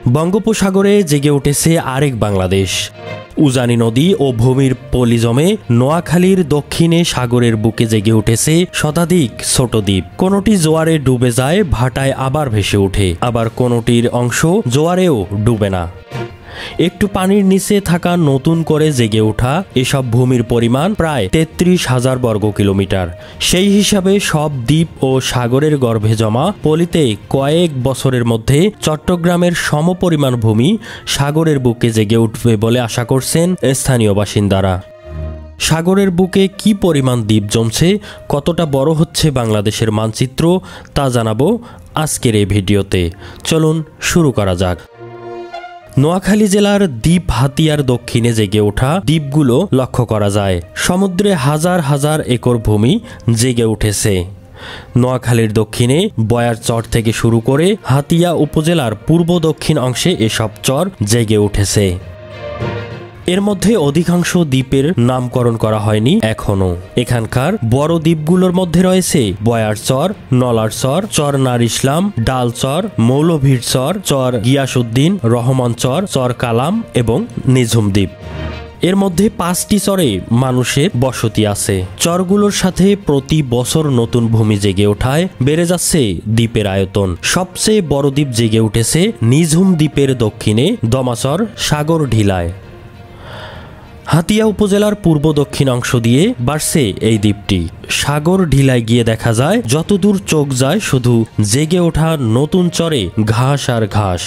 বঙ্গোপসাগরে জেগে উঠেছে আরেক বাংলাদেশ। উজানি নদী ও ভূমির পলি জমে নোয়াখালীর দক্ষিণে সাগরের বুকে জেগে উঠেছে শতাধিক ছোট দ্বীপ। কোনোটি জোয়ারে ডুবে যায়, ভাটায় আবার ভেসে ওঠে, আবার কোনোটির অংশ জোয়ারেও ডুবে না। একটু পানির নিচে থাকা নতুন করে জেগে ওঠা এসব ভূমির পরিমাণ প্রায় ৩৩,০০০ বর্গ কিলোমিটার। সেই হিসাবে সব দ্বীপ ও সাগরের গর্ভে জমা পলিতে কয়েক বছরের মধ্যে চট্টগ্রামের সমপরিমাণ ভূমি সাগরের বুকে জেগে উঠবে বলে আশা করছেন স্থানীয় বাসিন্দারা। সাগরের বুকে কি পরিমাণ দ্বীপ জমছে, কতটা বড় হচ্ছে বাংলাদেশের মানচিত্র, তা জানাবো আজকের এই ভিডিওতে। চলুন শুরু করা যাক। নোয়াখালী জেলার দ্বীপ হাতিয়ার দক্ষিণে জেগে ওঠা দ্বীপগুলো লক্ষ্য করা যায়। সমুদ্রে হাজার হাজার একর ভূমি জেগে উঠেছে। নোয়াখালীর দক্ষিণে বয়ার চর থেকে শুরু করে হাতিয়া উপজেলার পূর্ব দক্ষিণ অংশে এসব চর জেগে উঠেছে। এর মধ্যে অধিকাংশ দ্বীপের নামকরণ করা হয়নি এখনো। এখানকার বড় দ্বীপগুলোর মধ্যে রয়েছে বয়ার চর, নলার চর, চর নার ইসলাম, ডাল চর, মৌলভীর চর, চর গিয়াসউদ্দিন, রহমান চর, চর কালাম এবং নিঝুম দ্বীপ। এর মধ্যে ৫টি চরে মানুষের বসতি আছে। চরগুলোর সাথে প্রতি বছর নতুন ভূমি জেগে ওঠায় বেড়ে যাচ্ছে দ্বীপের আয়তন। সবচেয়ে বড় দ্বীপ জেগে উঠেছে নিঝুম দ্বীপের দক্ষিণে দমাচর সাগর ঢিলায়। হাতিয়া উপজেলার পূর্ব দক্ষিণ অংশ দিয়ে বাড়ছে এই দ্বীপটি। সাগর ঢিলায় গিয়ে দেখা যায় যতদূর চোখ যায় শুধু জেগে ওঠা নতুন চরে ঘাস আর ঘাস।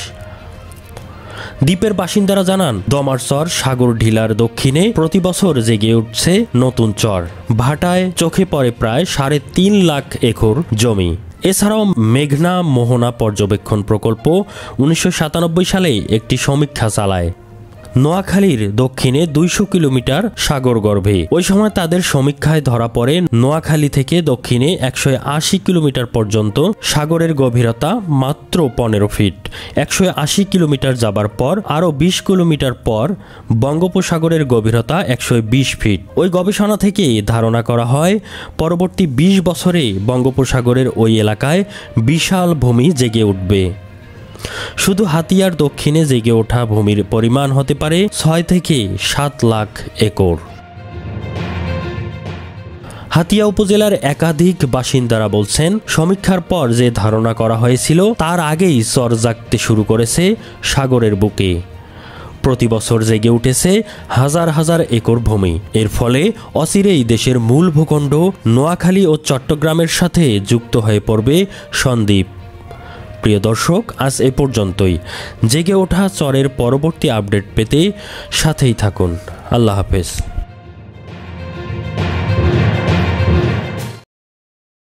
দ্বীপের বাসিন্দারা জানান, দমারচর সাগর ঢিলার দক্ষিণে প্রতি বছর জেগে উঠছে নতুন চর। ভাটায় চোখে পড়ে প্রায় ৩.৫ লাখ একর জমি। এছাড়াও মেঘনা মোহনা পর্যবেক্ষণ প্রকল্প ১৯৯৭ সালে একটি সমীক্ষা চালায়। নোয়াখালীর দক্ষিণে ২০০ কিলোমিটার সাগর গর্ভে। ওই সময় তাদের সমীক্ষায় ধরা পড়ে নোয়াখালী থেকে দক্ষিণে ১৮০ কিলোমিটার পর্যন্ত সাগরের গভীরতা মাত্র ১৫ ফিট। ১৮০ কিলোমিটার যাবার পর আরও ২০ কিলোমিটার পর বঙ্গোপসাগরের গভীরতা ১২০ ফিট। ওই গবেষণা থেকে ধারণা করা হয় পরবর্তী ২০ বছরে বঙ্গোপসাগরের ওই এলাকায় বিশাল ভূমি জেগে উঠবে। শুধু হাতিয়ার দক্ষিণে জেগে ওঠা ভূমির পরিমাণ হতে পারে ৬ থেকে ৭ লাখ একর। হাতিয়া উপজেলার একাধিক বাসিন্দারা বলছেন, সমীক্ষার পর যে ধারণা করা হয়েছিল তার আগেই চর জাগতে শুরু করেছে সাগরের বুকে। প্রতি বছর জেগে উঠেছে হাজার হাজার একর ভূমি। এর ফলে অচিরেই দেশের মূল ভূখণ্ড নোয়াখালী ও চট্টগ্রামের সাথে যুক্ত হয়ে পড়বে সন্দ্বীপ। প্রিয় দর্শক, আজ এ পর্যন্তই। জেগে ওঠা চরের পরবর্তী আপডেট পেতে সাথেই থাকুন। আল্লাহ হাফেজ।